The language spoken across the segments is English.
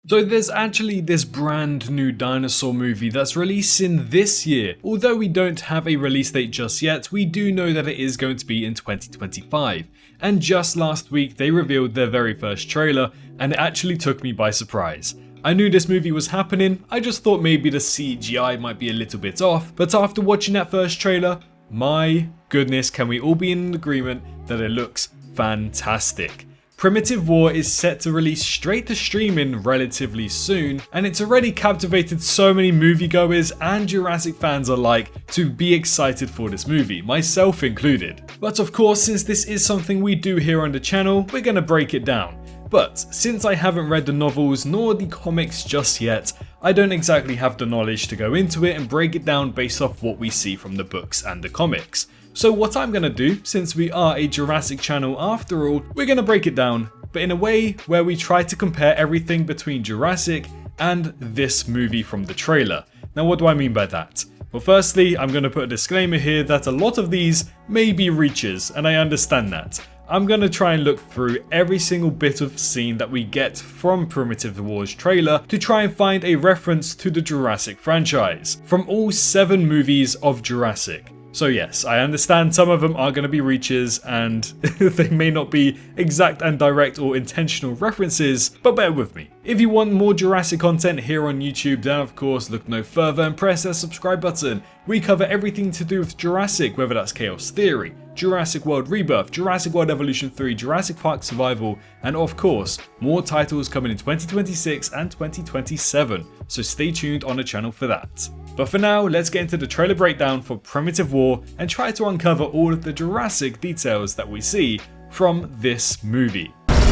So there's actually this brand new dinosaur movie that's releasing this year. Although we don't have a release date just yet, we do know that it is going to be in 2025. And just last week they revealed their very first trailer, and it actually took me by surprise. I knew this movie was happening, I just thought maybe the CGI might be a little bit off, but after watching that first trailer, my goodness, can we all be in agreement that it looks fantastic. Primitive War is set to release straight to streaming relatively soon, and it's already captivated so many moviegoers and Jurassic fans alike to be excited for this movie, myself included. But of course, since this is something we do here on the channel, we're gonna break it down. But since I haven't read the novels nor the comics just yet, I don't exactly have the knowledge to go into it and break it down based off what we see from the books and the comics. So what I'm going to do, since we are a Jurassic channel after all, we're going to break it down, but in a way where we try to compare everything between Jurassic and this movie from the trailer. Now what do I mean by that? Well, firstly, I'm going to put a disclaimer here that a lot of these may be reaches, and I understand that. I'm going to try and look through every single bit of scene that we get from Primitive War's trailer to try and find a reference to the Jurassic franchise from all 7 movies of Jurassic. So yes, I understand some of them are going to be reaches and they may not be exact and direct or intentional references, but bear with me. If you want more Jurassic content here on YouTube, then of course look no further and press that subscribe button. We cover everything to do with Jurassic, whether that's Chaos Theory, Jurassic World Rebirth, Jurassic World Evolution 3, Jurassic Park Survival, and of course, more titles coming in 2026 and 2027, so stay tuned on the channel for that. But for now, let's get into the trailer breakdown for Primitive War and try to uncover all of the Jurassic details that we see from this movie. I'm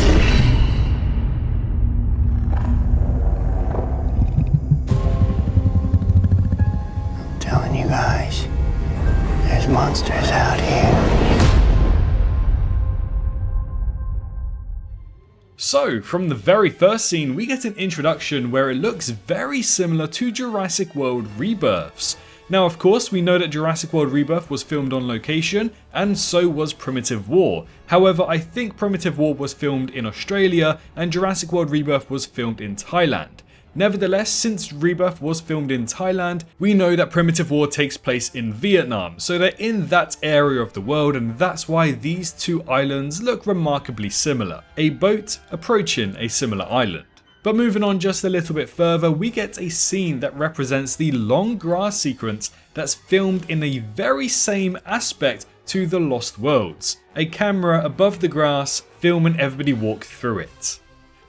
telling you guys, there's monsters out here. So, from the very first scene, we get an introduction where it looks very similar to Jurassic World Rebirths. Now, of course, we know that Jurassic World Rebirth was filmed on location, and so was Primitive War. However, I think Primitive War was filmed in Australia, and Jurassic World Rebirth was filmed in Thailand. Nevertheless, since Rebirth was filmed in Thailand, we know that Primitive War takes place in Vietnam, so they're in that area of the world, and that's why these two islands look remarkably similar. A boat approaching a similar island. But moving on just a little bit further, we get a scene that represents the long grass sequence that's filmed in a very same aspect to the Lost Worlds. A camera above the grass filming everybody walk through it.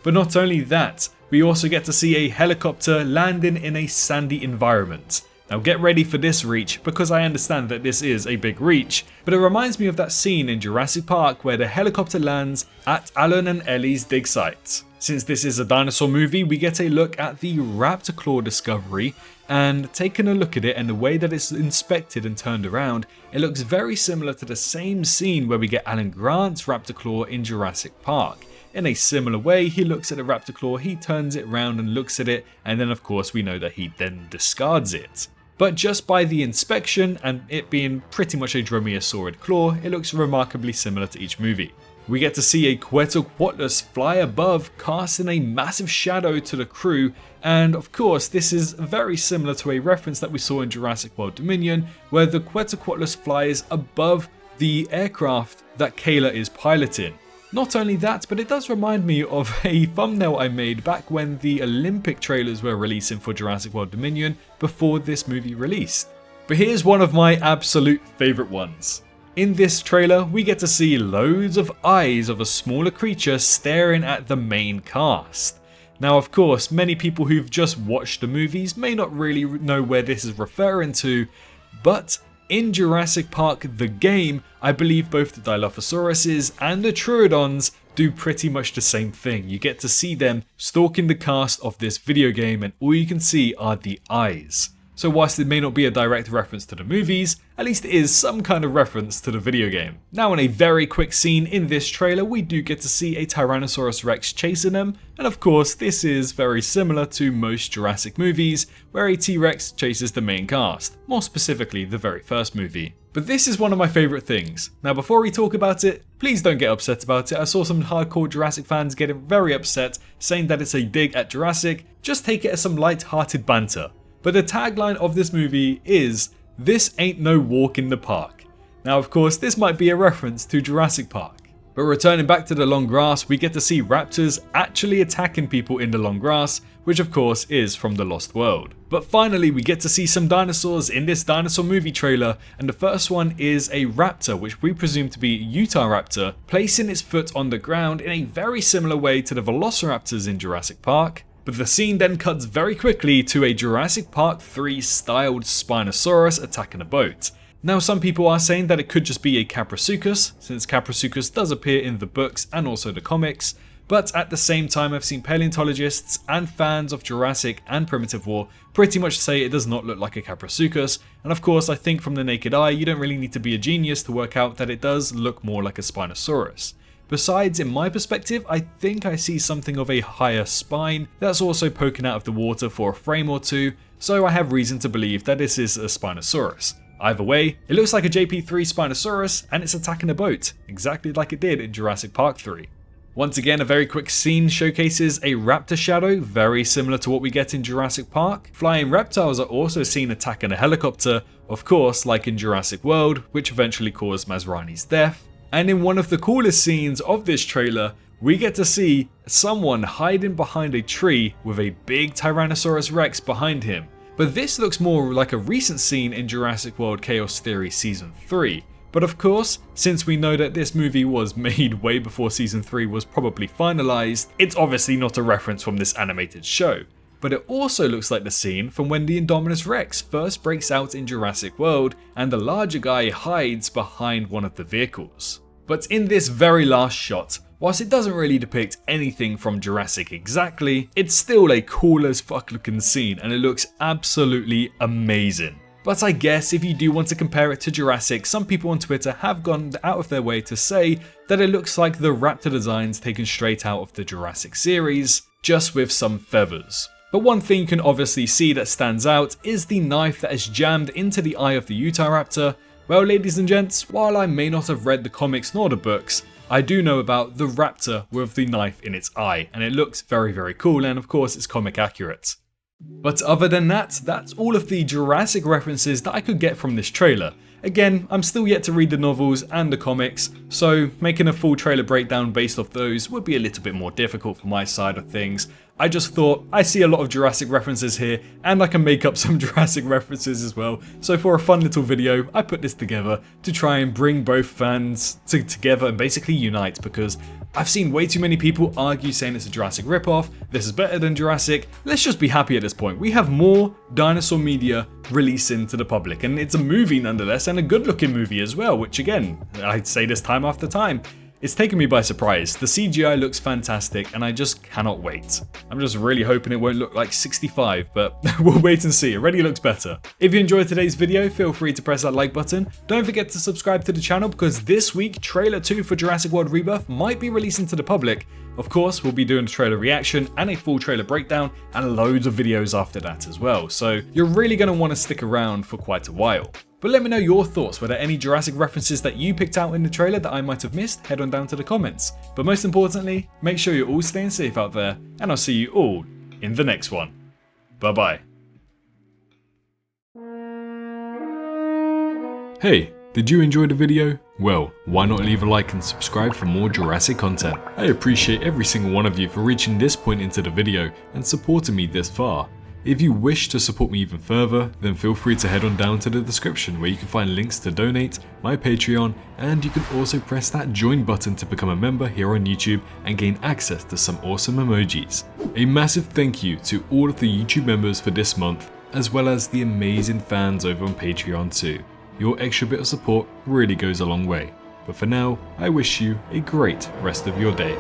But not only that, we also get to see a helicopter landing in a sandy environment. Now get ready for this reach because I understand that this is a big reach, but it reminds me of that scene in Jurassic Park where the helicopter lands at Alan and Ellie's dig site. Since this is a dinosaur movie, we get a look at the raptor claw discovery, and taking a look at it and the way that it's inspected and turned around, it looks very similar to the same scene where we get Alan Grant's raptor claw in Jurassic Park. In a similar way, he looks at the raptor claw, he turns it round and looks at it, and then of course we know that he then discards it. But just by the inspection and it being pretty much a dromaeosaurid claw, it looks remarkably similar to each movie. We get to see a Quetzalcoatlus fly above, casting a massive shadow to the crew, and of course this is very similar to a reference that we saw in Jurassic World Dominion, where the Quetzalcoatlus flies above the aircraft that Kayla is piloting. Not only that, but it does remind me of a thumbnail I made back when the Olympic trailers were releasing for Jurassic World Dominion before this movie released. But here's one of my absolute favourite ones. In this trailer, we get to see loads of eyes of a smaller creature staring at the main cast. Now, of course, many people who've just watched the movies may not really know where this is referring to, but in Jurassic Park the game, I believe both the Dilophosauruses and the Troodons do pretty much the same thing. You get to see them stalking the cast of this video game and all you can see are the eyes. So whilst it may not be a direct reference to the movies, at least it is some kind of reference to the video game. Now in a very quick scene in this trailer, we do get to see a Tyrannosaurus Rex chasing them, and of course this is very similar to most Jurassic movies, where a T-Rex chases the main cast, more specifically the very first movie. But But this is one of my favourite things. Now before we talk about it, please don't get upset about it. I saw some hardcore Jurassic fans getting very upset, saying that it's a dig at Jurassic. Just take it as some light-hearted banter. But the tagline of this movie is, "This ain't no walk in the park." Now of course this might be a reference to Jurassic Park. But returning back to the long grass, we get to see raptors actually attacking people in the long grass, which of course is from the Lost World. But finally we get to see some dinosaurs in this dinosaur movie trailer, and the first one is a raptor, which we presume to be Utahraptor, placing its foot on the ground in a very similar way to the velociraptors in Jurassic Park. But the scene then cuts very quickly to a Jurassic Park 3 styled Spinosaurus attacking a boat. Now some people are saying that it could just be a Caprosuchus, since Caprosuchus does appear in the books and also the comics, but at the same time I've seen paleontologists and fans of Jurassic and Primitive War pretty much say it does not look like a Caprosuchus, and of course I think from the naked eye you don't really need to be a genius to work out that it does look more like a Spinosaurus. Besides, in my perspective, I think I see something of a higher spine that's also poking out of the water for a frame or two, so I have reason to believe that this is a Spinosaurus. Either way, it looks like a JP3 Spinosaurus and it's attacking a boat, exactly like it did in Jurassic Park 3. Once again, a very quick scene showcases a raptor shadow, very similar to what we get in Jurassic Park. Flying reptiles are also seen attacking a helicopter, of course like in Jurassic World, which eventually caused Masrani's death. And in one of the coolest scenes of this trailer, we get to see someone hiding behind a tree with a big Tyrannosaurus Rex behind him. But this looks more like a recent scene in Jurassic World Chaos Theory Season 3. But of course, since we know that this movie was made way before Season 3 was probably finalized, it's obviously not a reference from this animated show. But it also looks like the scene from when the Indominus Rex first breaks out in Jurassic World and the larger guy hides behind one of the vehicles. But in this very last shot, whilst it doesn't really depict anything from Jurassic exactly, it's still a cool as fuck looking scene and it looks absolutely amazing. But I guess if you do want to compare it to Jurassic, some people on Twitter have gone out of their way to say that it looks like the raptor designs taken straight out of the Jurassic series, just with some feathers. But one thing you can obviously see that stands out is the knife that is jammed into the eye of the Utahraptor. Well, ladies and gents, while I may not have read the comics nor the books, I do know about the raptor with the knife in its eye, and it looks very, very cool, and of course it's comic accurate. But other than that, that's all of the Jurassic references that I could get from this trailer. Again, I'm still yet to read the novels and the comics, so making a full trailer breakdown based off those would be a little bit more difficult for my side of things. I just thought I see a lot of Jurassic references here and I can make up some Jurassic references as well. So for a fun little video, I put this together to try and bring both fans together and basically unite, because I've seen way too many people argue saying it's a Jurassic ripoff, this is better than Jurassic. Let's just be happy at this point. We have more dinosaur media releasing to the public, and it's a movie nonetheless, and a good looking movie as well, which again, I'd say this time after time. It's taken me by surprise. The CGI looks fantastic and I just cannot wait. I'm just really hoping it won't look like 65, but we'll wait and see. It already looks better. If you enjoyed today's video, feel free to press that like button. Don't forget to subscribe to the channel, because this week, trailer 2 for Jurassic World Rebirth might be releasing to the public. Of course, we'll be doing a trailer reaction and a full trailer breakdown and loads of videos after that as well. So you're really going to want to stick around for quite a while. But let me know your thoughts. Were there any Jurassic references that you picked out in the trailer that I might have missed? Head on down to the comments. But most importantly, make sure you're all staying safe out there, and I'll see you all in the next one. Bye bye. Hey, did you enjoy the video? Well, why not leave a like and subscribe for more Jurassic content? I appreciate every single one of you for reaching this point into the video and supporting me this far. If you wish to support me even further, then feel free to head on down to the description where you can find links to donate, my Patreon, and you can also press that join button to become a member here on YouTube and gain access to some awesome emojis. A massive thank you to all of the YouTube members for this month, as well as the amazing fans over on Patreon too. Your extra bit of support really goes a long way. But for now, I wish you a great rest of your day.